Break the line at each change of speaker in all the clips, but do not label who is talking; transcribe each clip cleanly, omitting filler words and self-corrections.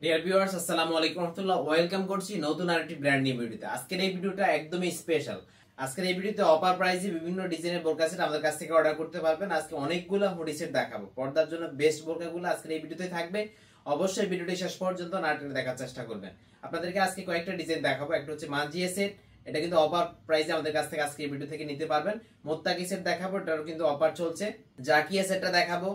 Dear viewers, আসসালামু আলাইকুম রাহমাতুল্লাহ। ওয়েলকাম করছি নতুন আরেকটি ব্র্যান্ড নিউ ভিডিওতে। আজকের এই ভিডিওটা একদমই স্পেশাল। আজকের এই ভিডিওতে অফার প্রাইসে বিভিন্ন ডিজাইনের বোরকা সেট আমাদের কাছ থেকে অর্ডার করতে পারবেন। আজকে অনেকগুলো হুডি সেট দেখাবো। পর্দার জন্য বেস্ট বোরকাগুলো আজকের এই ভিডিওতে থাকবে। অবশ্যই ভিডিওটি শেষ পর্যন্ত না টেনে দেখার চেষ্টা করবেন। আপনাদেরকে আজকে কয়েকটা ডিজাইন দেখাবো। একটা হচ্ছে মানজিয়া সেট, এটা কিন্তু অফার প্রাইসে আমাদের কাছ থেকে আজকে এই ভিডিও থেকে নিতে পারবেন। মোত্তাকি সেট দেখাবো, এটারও কিন্তু অফার চলছে। জাকিয়া সেটটা দেখাবো।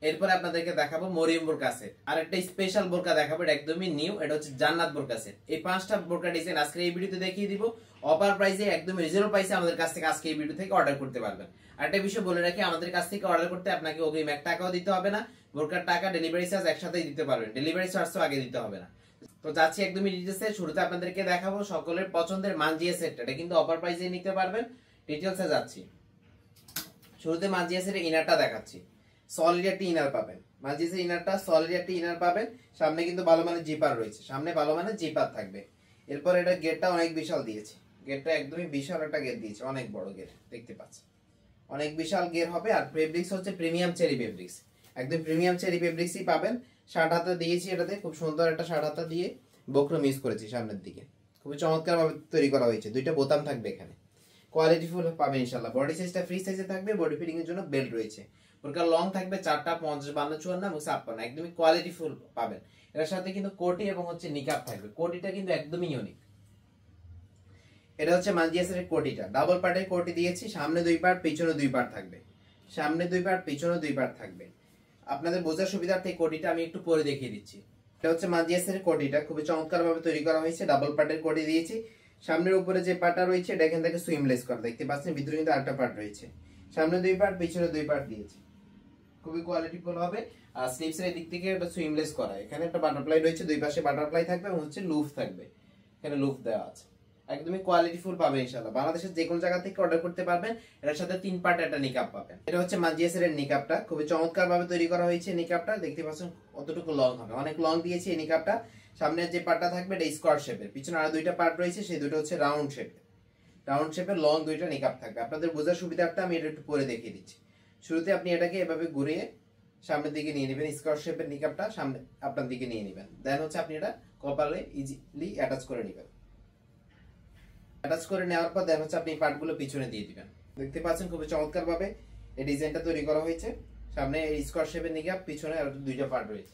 এরপরে আপনাদেরকে দেখাবো মরিয়ম বোরকা সেট। আর একটা স্পেশাল বোরকা দেখাবো, এটা একদমই নিউ, এটা হচ্ছে জান্নাত বোরকা সেট। এই পাঁচটা বোরকা ডিজাইন আজকে এই ভিডিওতে দেখিয়ে দিব। অফার প্রাইসে একদম রিজনেবল প্রাইসে আমাদের কাছ থেকে আজকে এই ভিডিও থেকে অর্ডার করতে পারবেন। আর একটা বিষয় বলে রাখি, আমাদের কাছ থেকে অর্ডার করতে আপনাকে অগ্রিম 1 টাকাও দিতে হবে না। বোরকার টাকা, ডেলিভারি চার্জ একসাথেই দিতে পারবেন। ডেলিভারি চার্জও আগে দিতে হবে না। তো যাচ্ছি একদমই ডিটেইলসে। শুরুতে আপনাদেরকে দেখাবো সকলের পছন্দের মানজিয়া সেট। এটা কিন্তু অফার প্রাইসে নিতে পারবেন। ডিটেইলসে যাচ্ছি। শুরুতে মানজিয়া সেটের ইনারটা দেখাচ্ছি। সলিড একটা ইনার পাবেন। মানজিয়া ইনারটা সলিড একটা ইনার পাবেন। সামনে কিন্তু ভালো মানের জিপার রয়েছে, সামনে ভালো মানের জিপার থাকবে। এরপর এটা গেটটা অনেক বিশাল দিয়েছে। গেটটা একদমই বিশাল একটা গেট দিয়েছে, অনেক বড় গেট দেখতে পাচ্ছেন। অনেক বিশাল গেট হবে। আর ফেব্রিক্স হচ্ছে প্রিমিয়াম চেরি ফেব্রিক্স, একদম প্রিমিয়াম চেরি ফেব্রিক্সই পাবেন। শার্ট হাতা দিয়েছি, এটাতে খুব সুন্দর একটা শার্ট হাতা দিয়ে বক্রম ইউজ করেছি সামনের দিকে। খুবই চমৎকার ভাবে তৈরি করা হয়েছে। দুইটা বোতাম থাকবে এখানে, কোয়ালিটি ফুল পাবেন ইনশাআল্লাহ। বডি সাইজটা ফ্রি সাইজে থাকবে। বডি ফিটিং এর জন্য বেল্ট রয়েছে। বোরকার লং থাকবে 4টা, 50, 52, 54 এবং 56, একদমই কোয়ালিটি ফুল পাবেন। এর সাথে কিন্তু কোটি এবং হচ্ছে নিকাব থাকবে। কোটিটা কিন্তু একদমই ইউনিক। এটা হচ্ছে মানজিয়া সেটের কোটিটা, ডাবল পার্টের কোটি দিয়েছি। সামনে 2 পার্ট, পিছনে 2 পার্ট থাকবে। সামনে 2 পার্ট, পিছনে 2 পার্ট থাকবে। আপনাদের বোঝার সুবিধার্থে এই কোটিটা আমি একটু পরে দেখিয়ে দিচ্ছি। এটা হচ্ছে মানজিয়া সেটের কোটিটা, খুবই চমৎকার ভাবে তৈরি করা হয়েছে। ডাবল পার্টের কোটি দিয়েছি। সামনের উপরে যে পার্টটা রয়েছে এটা এখান থেকে সুইমলেস করা দেখতে পাচ্ছেন। ভিতরে কিন্তু আরেকটা পার্ট রয়েছে। সামনে 2 পার্ট, পিছনে 2 পার্ট দিয়েছি। খুবই কোয়ালিটিফুল হবে। আর স্লিভসের এই দিক থেকে এটা সুইমলেস করা। এখানে একটা বাটারফ্লাই রয়েছে, দুই পাশে বাটারফ্লাই থাকবে এবং হচ্ছে লুফ থাকবে। এখানে লুফ দেওয়া আছে। একদমই কোয়ালিটিফুল পাবে ইনশাআল্লাহ। বাংলাদেশের যে কোনো জায়গা থেকে অর্ডার করতে পারবেন। এর সাথে 3 পার্ট একটা নিকাব পাবেন। এটা হচ্ছে মানজিয়া সেটের নিকাবটা, খুবই চমৎকার ভাবে তৈরি করা হয়েছে। নিকাবটা দেখতে পাচ্ছেন কতটুকু লং হবে, অনেক লং দিয়েছি এই নিকাবটা। সামনের যে পার্টটা থাকবে এটা স্কোয়ার শেপের, পিছনে আরো 2টা পার্ট রয়েছে, সেই দুটো হচ্ছে রাউন্ড শেপের। রাউন্ড শেপের লং 2টা নিকাব থাকবে। আপনাদের বোঝার সুবিধার্থে আমি এটা একটু পরে দেখিয়ে দিচ্ছি। শুরুতে আপনি এটাকে এভাবে ঘুরিয়ে সামনের দিকে নিয়ে নেবেন। স্কোয়ার শেপের নিকাবটা সামনে আপনার দিকে নিয়ে নেবেন। দেন হচ্ছে আপনি এটা কপালে ইজিলি অ্যাটাচ করে নেবেন। অ্যাটাচ করে নেওয়ার পর দেন হচ্ছে আপনি পার্টগুলো পিছনে দিয়ে দিবেন। দেখতে পাচ্ছেন খুবই চমৎকার ভাবে এই ডিজাইনটা তৈরি করা হয়েছে। সামনে স্কোয়ার শেপের নিকাব, পিছনে আর 2টা পার্ট রয়েছে।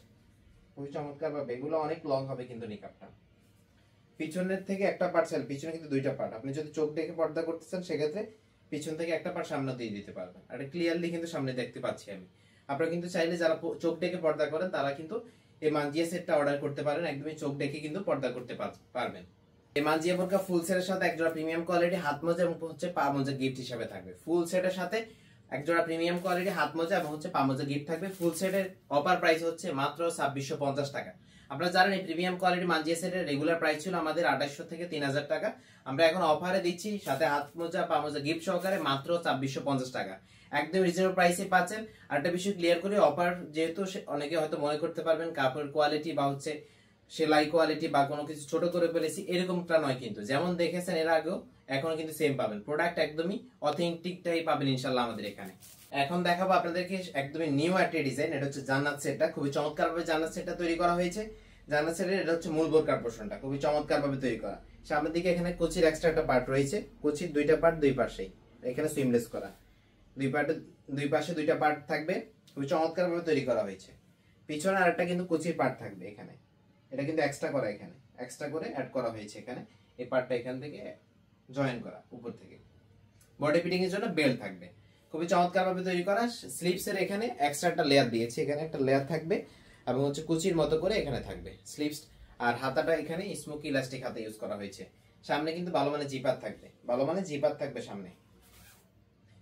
খুবই চমৎকার ভাবে। এগুলো অনেক লং হবে কিন্তু নিকাবটা। পিছনের থেকে একটা পার্ট চাইলে, পিছনে কিন্তু 2টা পার্ট। আপনি যদি চোখ দেখে পর্দা করতে চান সেক্ষেত্রে পিছন থেকে একটা পার্ট সামনে দিয়ে দিতে পারবেন। আর ক্লিয়ারলি কিন্তু সামনে দেখতে পাচ্ছি আমি। আপনারা কিন্তু চাইলে যারা চোখ ডেকে পর্দা করেন তারা কিন্তু এই মানজিয়া সেটটা অর্ডার করতে পারেন। একদমই চোখ ডেকে কিন্তু পর্দা করতে পারবেন। এই মানজিয়া বোরকা ফুল সেটের সাথে একজোড়া প্রিমিয়াম কোয়ালিটি হাত মোজা এবং হচ্ছে পা মোজা গিফট হিসেবে থাকবে। ফুল সেটের সাথে একজোড়া প্রিমিয়াম কোয়ালিটি হাত মোজা এবং হচ্ছে পা মোজা গিফট থাকবে। ফুল সেটের অফার প্রাইস হচ্ছে মাত্র 2650 টাকা। আপনারা জানেন এই প্রিমিয়াম কোয়ালিটি মানজিয়া সেটের রেগুলার প্রাইস ছিল আমাদের 2800 থেকে 3000 টাকা। আমরা এখন অফারে দিচ্ছি সাথে হাত মোজা পা মোজা গিফট সহকারে মাত্র 2650 টাকা। একদম রিজনেবল প্রাইসে পাচ্ছেন। আর একটা বিষয় ক্লিয়ার করে, অফার যেহেতু অনেকে হয়তো মনে করতে পারবেন কাপড়ের কোয়ালিটি বা হচ্ছে সেলাই কোয়ালিটি বা কোনো কিছু ছোট করে ফেলেছি, এরকমটা নয় কিন্তু। যেমন দেখেছেন এর আগেও এখনো কিন্তু সেম পাবেন। প্রোডাক্ট একদমই অথেন্টিকটাই পাবেন ইনশাআল্লাহ আমাদের এখানে। এখন দেখাবো আপনাদেরকে একদমই নিউ একটা ডিজাইন। এটা হচ্ছে জান্নাত সেটটা, খুবই চমৎকার ভাবে জান্নাত সেটটা তৈরি করা হয়েছে। জান্নাত সেটের এটা হচ্ছে মূল বোরকার পোরশনটা, খুবই চমৎকার ভাবে তৈরি করা। সামনের দিকে এখানে কুচির এক্সট্রা একটা পার্ট রয়েছে। কুচির 2টা পার্ট দুই পাশেই, এখানে সুইমলেস করা। দুই পাশে 2টা পার্ট থাকবে। খুবই চমৎকার ভাবে তৈরি করা হয়েছে। পিছনে আরেকটা কিন্তু কুচির পার্ট থাকবে এখানে। এটা কিন্তু এক্সট্রা করা, এখানে এক্সট্রা করে অ্যাড করা হয়েছে। এখানে এই পার্টটা এখান থেকে জয়েন করা উপর থেকে। বডি ফিটিং এর জন্য বেল্ট থাকবে। খুবই চমৎকার ভাবে তৈরি করা। স্লিভসের এখানে এক্সট্রা একটা লেয়ার দিয়েছি, এখানে একটা লেয়ার থাকবে এবং হচ্ছে কুচির মতো করে এখানে থাকবে স্লিভস। আর হাতাটা এখানে স্মোকি ইলাস্টিক হাতা ইউজ করা হয়েছে। সামনে কিন্তু ভালো মানের জিপার থাকবে, ভালো মানের জিপার থাকবে সামনে।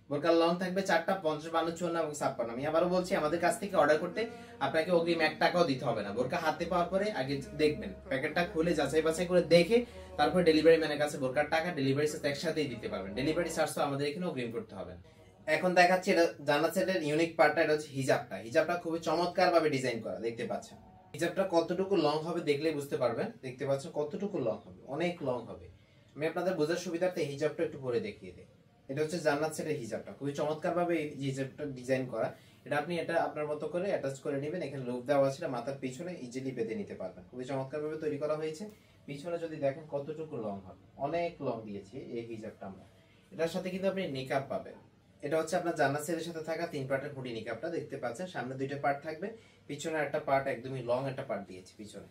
বোরকার লং থাকবে 4টা, 50, 52, 54 এবং 56। আমি আবারও বলছি, আমাদের কাছ থেকে অর্ডার করতে আপনাকে অগ্রিম 1 টাকাও দিতে হবে না। বোরকা হাতে পাওয়ার পরে আগে দেখবেন, প্যাকেটটা খুলে যাচাই বাছাই করে দেখে তারপর ডেলিভারি ম্যানের কাছে বোরকার টাকা, ডেলিভারি চার্জ একসাথেই দিতে পারবেন। ডেলিভারি চার্জও আমাদের এখানে অগ্রিম করতে হবে। এখন দেখাচ্ছি এটা জান্নাত সেটের ইউনিক পার্টটা। এটা হচ্ছে হিজাবটা। হিজাবটা খুবই চমৎকার ভাবে ডিজাইন করা, দেখতে পাচ্ছেন। হিজাবটা কতটুকু লং হবে দেখলেই বুঝতে পারবেন। দেখতে পাচ্ছেন কতটুকু লং হবে, অনেক লং হবে। আমি আপনাদের বোঝার সুবিধার্থে হিজাবটা একটু পরে দেখিয়ে দিই। এটা হচ্ছে জান্নাত সেটের হিজাবটা, খুবই চমৎকার ভাবে এই হিজাবটা ডিজাইন করা। এটা আপনি এটা আপনার মতো করে অ্যাটাচ করে নেবেন। এখানে লুপ দেওয়া আছে, মাথার পিছনে ইজিলি বেঁধে নিতে পারবেন। খুবই চমৎকার ভাবে তৈরি করা হয়েছে। পিছনে যদি দেখেন কতটুকু লং হবে, অনেক লং দিয়েছি এই হিজাবটা আমরা। এটার সাথে কিন্তু আপনি নিকাব পাবেন। এটা হচ্ছে আপনার জান্নাত সেলের সাথে থাকা 3 পার্টের হুডি নিকাবটা দেখতে পাচ্ছেন। সামনে 2টা পার্ট থাকবে, পিছনে একটা পার্ট একদমই লং একটা পার্ট দিয়েছি পিছনে,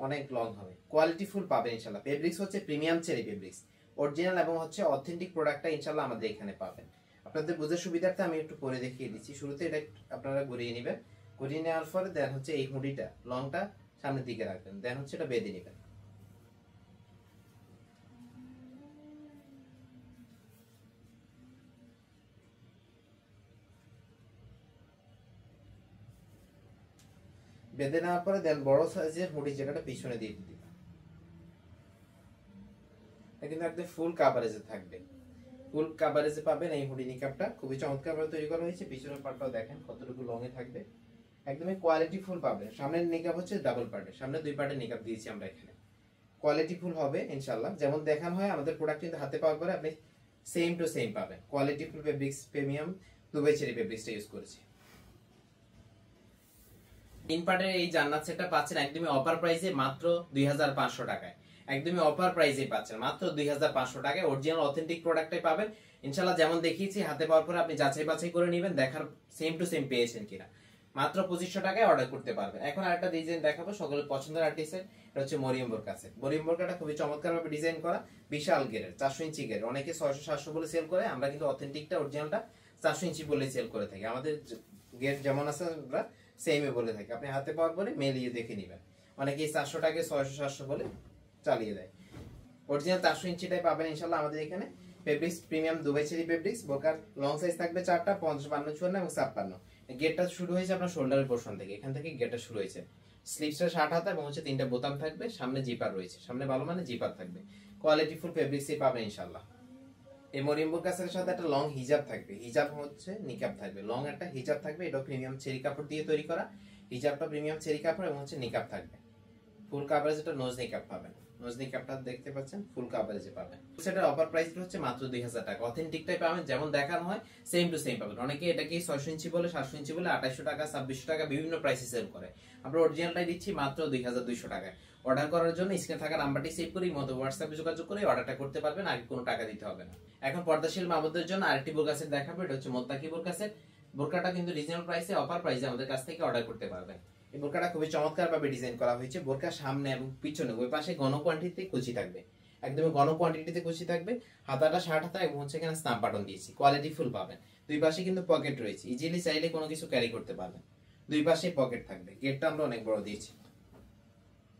অনেক লং হবে। কোয়ালিটি ফুল পাবেন ইনশাআল্লাহ। ফেব্রিক্স হচ্ছে প্রিমিয়াম চেরি ফেব্রিক্স, অরিজিনাল এবং হচ্ছে অথেন্টিক প্রোডাক্টটা ইনশাআল্লাহ আমাদের এখানে পাবেন। আপনাদের বুঝার সুবিধার্থে আমি একটু পরে দেখিয়ে দিচ্ছি। শুরুতে এটা আপনারা ঘুরিয়ে নেবেন, ঘুরিয়ে নেওয়ার পরে দেন হচ্ছে এই হুডিটা লংটা সামনের দিকে রাখবেন, দেন হচ্ছে এটা বেঁধে নেবেন। বেঁধে নেওয়ার পরে দেন বড় সাইজের হুডি জায়গাটা পিছনে দিয়ে দিবেন। এটা কিন্তু একদম ফুল কাভারেজে থাকবে, ফুল কাভারেজে পাবেন এই হুডি নিকাবটা। খুবই চমৎকার ভাবে তৈরি করা হয়েছে। পিছনের পার্টটাও দেখেন কতটুকু লং এ থাকবে, একদমই কোয়ালিটি ফুল পাবেন। সামনের নিকাব হচ্ছে ডাবল পার্টের, সামনে 2 পার্টের নিকাব দিয়েছি আমরা এখানে। কোয়ালিটি ফুল হবে ইনশাআল্লাহ। যেমন দেখানো হয় আমাদের প্রোডাক্ট কিন্তু হাতে পাওয়ার পরে আপনি সেম টু সেম পাবেন। Quality full fabrics, premium Dubai cherry ফেব্রিক্সটা ইউজ করেছি। 3 পার্টের এই জান্নাত সেটটা পাচ্ছেন একদমই অফার প্রাইসে মাত্র 2500 টাকায়। একদমই অফার প্রাইসে পাচ্ছেন মাত্র 2500 টাকায়। অরিজিনাল অথেন্টিক প্রোডাক্টটাই পাবেন ইনশাআল্লাহ। যেমন দেখিয়েছি হাতে পাওয়ার পরে আপনি যাচাই বাছাই করে নেবেন, দেখার সেম টু সেম পেয়েছেন কিনা। মাত্র 2500 টাকায় অর্ডার করতে পারবেন। এখন আরেকটা ডিজাইন দেখাবো সকলের পছন্দের আর্টিস্টের, এটা হচ্ছে মরিয়ম বোরকা সেট। মরিয়ম বোরকাটা খুবই চমৎকার ভাবে ডিজাইন করা, বিশাল গেরের 400 ইঞ্চি গের। অনেকে 600 700 বলে সেল করে, আমরা কিন্তু অথেন্টিকটা অরিজিনালটা 400 ইঞ্চি বলে সেল করে থাকি। আমাদের গের যেমন আছে আমরা সেমই বলে থাকি। আপনি হাতে পাওয়ার পরে মেলিয়ে দেখে নেবেন। অনেকেই 400 টাকায় 600 700 বলে চালিয়ে দেয়। অরিজিনাল 400 ইঞ্চিটাই পাবেন ইনশাআল্লাহ আমাদের এখানে। Fabrics premium Dubai cherry fabrics. বোরকার লং সাইজ থাকবে 4টা, 50 52 54 এবং 56। গেটটা শুরু হয়েছে আপনার শোল্ডারের পোরশন থেকে, এখান থেকে গেটটা শুরু হয়েছে। স্লিভসটা 60 হাতা এবং হচ্ছে 3টা বোতাম থাকবে, সামনে জিপার রয়েছে। সামনে ভালো মানে জিপার থাকবে। কোয়ালিটি ফুল ফেব্রিক্সই পাবেন ইনশাআল্লাহ। এই মরিয়ম বোরকাসের সাথে একটা লং হিজাব থাকবে, হিজাব হচ্ছে নিকাব থাকবে, লং একটা হিজাব থাকবে। এটা প্রিমিয়াম চেরি কাপড় দিয়ে তৈরি করা। হিজাবটা প্রিমিয়াম চেরি কাপড় এবং হচ্ছে নিকাব থাকবে। ফুল কাভারেজ এটা নোজ নিকাব পাবেন। নোজ নিকাবটা দেখতে পাচ্ছেন ফুল কাভারেজে পাবেন। সেটার অফার প্রাইস হচ্ছে মাত্র 2000 টাকা। অথেন্টিকটাই পাবেন, যেমন দেখানো হয় সেম টু সেম পাবেন। অনেকে এটাকে 600 ইঞ্চি বলে 700 ইঞ্চি বলে 2800 টাকা 2600 টাকা বিভিন্ন প্রাইসে সেল করে। আমরা অরিজিনালটাই দিচ্ছি মাত্র 2200 টাকায়। অর্ডার করার জন্য স্ক্রিনে থাকা নাম্বারটি সেভ করে মতো হোয়াটসঅ্যাপে যোগাযোগ করে অর্ডারটা করতে পারবেন, আগে কোনো টাকা দিতে হবে না। এখন পর্দাশীল মামুদের জন্য আরেকটি বোরকা সেট দেখাবো। এটা হচ্ছে মোত্তাকি বোরকা সেট। বোরকাটা কিন্তু রিজনেবল প্রাইসে অফার প্রাইসে আমাদের কাছ থেকে অর্ডার করতে পারবেন। এই বোরকাটা খুবই চমৎকার ভাবে ডিজাইন করা হয়েছে। বোরকার সামনে এবং পিছনে ওই পাশে ঘন কোয়ান্টিটিতে কুচি থাকবে, একদমই ঘন কোয়ান্টিটিতে কুচি থাকবে। হাতাটা 60 হাতা এবং হচ্ছে এখানে স্ন্যাপ বাটন দিয়েছি, কোয়ালিটি ফুল পাবেন। দুই পাশে কিন্তু পকেট রয়েছে, ইজিলি চাইলে কোনো কিছু ক্যারি করতে পারবেন। দুই পাশে পকেট থাকবে। গেটটা আমরা অনেক বড় দিয়েছি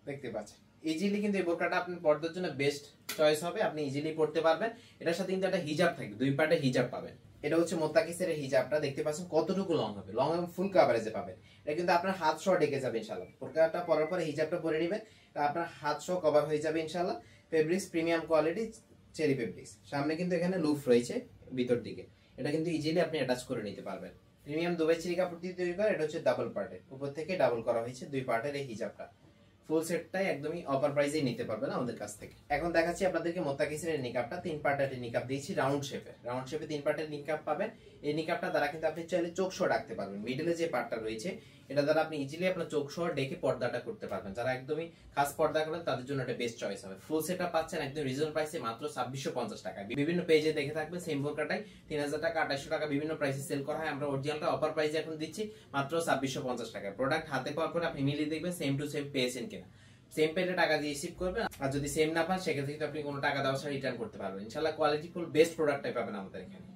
দেখতে পাচ্ছেন। ইজিলি কিন্তু এই বোরকাটা আপনার পর্দার জন্য বেস্ট চয়েস হবে, আপনি ইজিলি পড়তে পারবেন। এটার সাথে কিন্তু একটা হিজাব থাকবে, 2 পার্টে হিজাব পাবেন। এটা হচ্ছে মোত্তাকিসের হিজাবটা দেখতে পাচ্ছেন কতটুকু লং হবে, লং এবং ফুল কভারেজে পাবেন। এটা কিন্তু আপনার হাত সহ ডেকে যাবে ইনশাআল্লাহ। বোরকাটা পরার পরে হিজাবটা পরে নেবেন, আপনার হাত সহ কভার হয়ে যাবে ইনশাআল্লাহ। Fabrics premium quality cherry fabrics. সামনে কিন্তু এখানে লুফ রয়েছে ভিতর দিকে, এটা কিন্তু ইজিলি আপনি অ্যাটাচ করে নিতে পারবেন। প্রিমিয়াম দুবাই চেরি কাপড় দিয়ে তৈরি করা। এটা হচ্ছে ডাবল পার্টের, উপর থেকে ডাবল করা হয়েছে 2 পার্টের এই হিজাবটা। ফুল সেটটাই একদমই অফার প্রাইসেই নিতে পারবেন আমাদের কাছ থেকে। এখন দেখাচ্ছি আপনাদেরকে মোত্তাকিসের নিকাবটা। 3 পার্টের নিকাব দিয়েছি রাউন্ড শেপে। রাউন্ড শেপে 3 পার্টের নিকাব পাবেন। এই নিকাবটা দ্বারা কিন্তু আপনি চাইলে চোখ সহ রাখতে পারবেন। মিডলে যে পার্টটা রয়েছে এটা দ্বারা আপনি ইজিলি আপনার চোখ সহ ডেকে পর্দাটা করতে পারবেন। যারা একদমই খাস পর্দা করেন তাদের জন্য এটা বেস্ট চয়েস হবে। ফুল সেটটা পাচ্ছেন একদম রিজনেবল প্রাইসে মাত্র 2650 টাকা। বিভিন্ন পেজে দেখে থাকবেন সেম বোরকাটাই 3000 টাকা 2800 টাকা বিভিন্ন প্রাইসে সেল করা হয়। আমরা অরিজিনালটা অফার প্রাইসে এখন দিচ্ছি মাত্র 2650 টাকা। প্রোডাক্ট হাতে পাওয়ার পরে আপনি মিলিয়ে দেখবেন সেম টু সেম পেয়েছেন কিনা। সেম পেলে টাকা দিয়ে রিসিভ করবেন, আর যদি সেম না পান সেক্ষেত্রে কিন্তু আপনি কোনো টাকা দেওয়া ছাড়া রিটার্ন করতে পারবেন ইনশাআল্লাহ। কোয়ালিটি ফুল বেস্ট প্রোডাক্টটাই পাবেন আমাদের এখানে।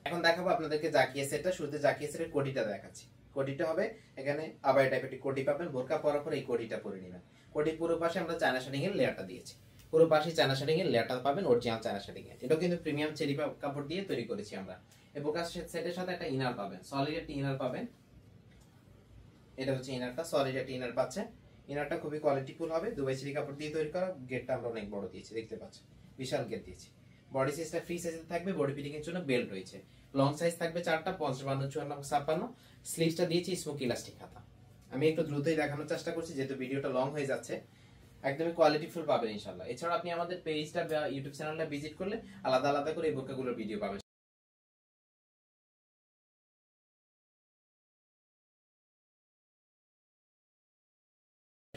এখন দেখাবো আপনাদেরকে জাকিয়া সেটটা। শুরুতে জাকিয়া সেটের কোটিটা দেখাচ্ছি। কোটিটা হবে এখানে আবাই টাইপের একটি কোটি পাবেন। বোরকা পরার পর এই কোটিটা পরে নেবেন। কোটির পুরো পাশে আমরা চায়না শাড়িং এর লেয়ারটা দিয়েছি, পুরো পাশে চায়না শাড়িং এর লেয়ারটা পাবেন অরিজিনাল চায়না শাড়িং এর। এটা কিন্তু প্রিমিয়াম চেরি কাপড় দিয়ে তৈরি করেছি আমরা। এই বোরকা সেটের সাথে একটা ইনার পাবেন, সলিড একটা ইনার পাবেন। এটা হচ্ছে ইনারটা, সলিড একটা ইনার পাচ্ছেন। ইনারটা খুবই কোয়ালিটিফুল হবে, দুবাই চেরি কাপড় দিয়ে তৈরি করা। গেটটা আমরা অনেক বড় দিয়েছি দেখতে পাচ্ছেন, বিশাল গেট দিয়েছি। বডি সাইজটা ফ্রি সাইজে থাকবে। বডি ফিটিং এর জন্য বেল্ট রয়েছে। লং সাইজ থাকবে 4টা, 50 52 54 56। স্লিভসটা দিয়েছি স্মোক ইলাস্টিক হাতা। আমি একটু দ্রুতই দেখানোর চেষ্টা করছি যেহেতু ভিডিওটা লং হয়ে যাচ্ছে। একদমই কোয়ালিটিফুল পাবেন ইনশাআল্লাহ। এছাড়া আপনি আমাদের পেজটা বা ইউটিউব চ্যানেলটা ভিজিট করলে আলাদা আলাদা করে এই বোরকাগুলোর ভিডিও পাবেন।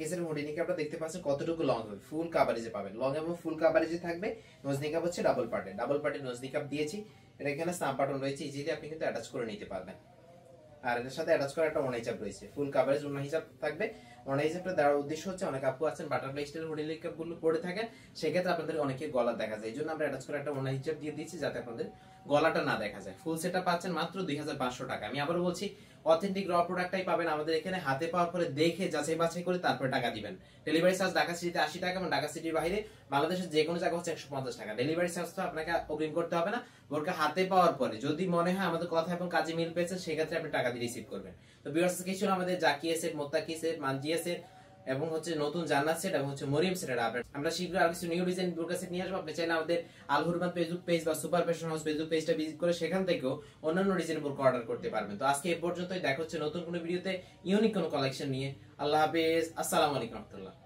কেসের হুডি নিকাবটা দেখতে পাচ্ছেন কতটুকু লং হবে, ফুল কাভারেজে পাবেন, লং এবং ফুল কাভারেজে থাকবে। নোজ নিকাব হচ্ছে ডাবল পার্টের নোজ নিকাব দিয়েছি। এটা এখানে স্নাপ বাটন রয়েছে, ইজিলি আপনি কিন্তু অ্যাটাচ করে নিতে পারবেন। আর এটার সাথে অ্যাটাচ করা একটা ওড়না হিসাব রয়েছে, ফুল কাভারেজ ওড়না হিসাব থাকবে। ওড়না হিসাবটা দেওয়ার উদ্দেশ্য হচ্ছে অনেক আপু আছেন বাটারফ্লাই স্টাইল হুডি নিকাব গুলো পরে থাকেন, সেক্ষেত্রে আপনাদের অনেকের গলা দেখা যায়, এই জন্য আমরা অ্যাটাচ করে একটা ওড়না হিসাব দিয়ে দিচ্ছি যাতে আপনাদের গলাটা না দেখা যায়। ফুল সেটটা পাচ্ছেন মাত্র 2500 টাকা। আমি আবারও বলছি, অথেন্টিক র প্রোডাক্টটাই পাবেন আমাদের এখানে, হাতে পাওয়ার পরে দেখে যাচাই বাছাই করে তারপরে টাকা দিবেন। ডেলিভারি চার্জ ঢাকা সিটিতে 80 টাকা এবং ঢাকা সিটির বাইরে বাংলাদেশের যে কোনো জায়গা হচ্ছে 150 টাকা। ডেলিভারি চার্জ তো আপনাকে অগ্রিম করতে হবে না, বোরকা হাতে পাওয়ার পরে যদি মনে হয় আমাদের কথা এবং কাজে মিল পেয়েছে সেক্ষেত্রে আপনি টাকা দিয়ে রিসিভ করবেন। তো ভিউয়ার্স কিছু আমাদের জাকিয়া সেট, মোত্তাকি সেট, মানজিয়া সেট এবং হচ্ছে নতুন জান্নাত সেট এবং হচ্ছে মরিয়ম সেটের আপডেট আমরা শীঘ্রই আর কিছু নিউ ডিজাইন বোরকা সেট নিয়ে আসবো। আপনি চাইলে আমাদের আল হুরমান ফেসবুক পেজ বা সুপার ফ্যাশন হাউস ফেসবুক পেজটা ভিজিট করে সেখান থেকেও অন্যান্য ডিজাইন বোরকা অর্ডার করতে পারবেন। তো আজকে এই পর্যন্তই, দেখা হচ্ছে নতুন কোনো ভিডিওতে ইউনিক কোনো কালেকশন নিয়ে। আল্লাহ হাফেজ, আসসালামু আলাইকুম রহমতুল্লাহ।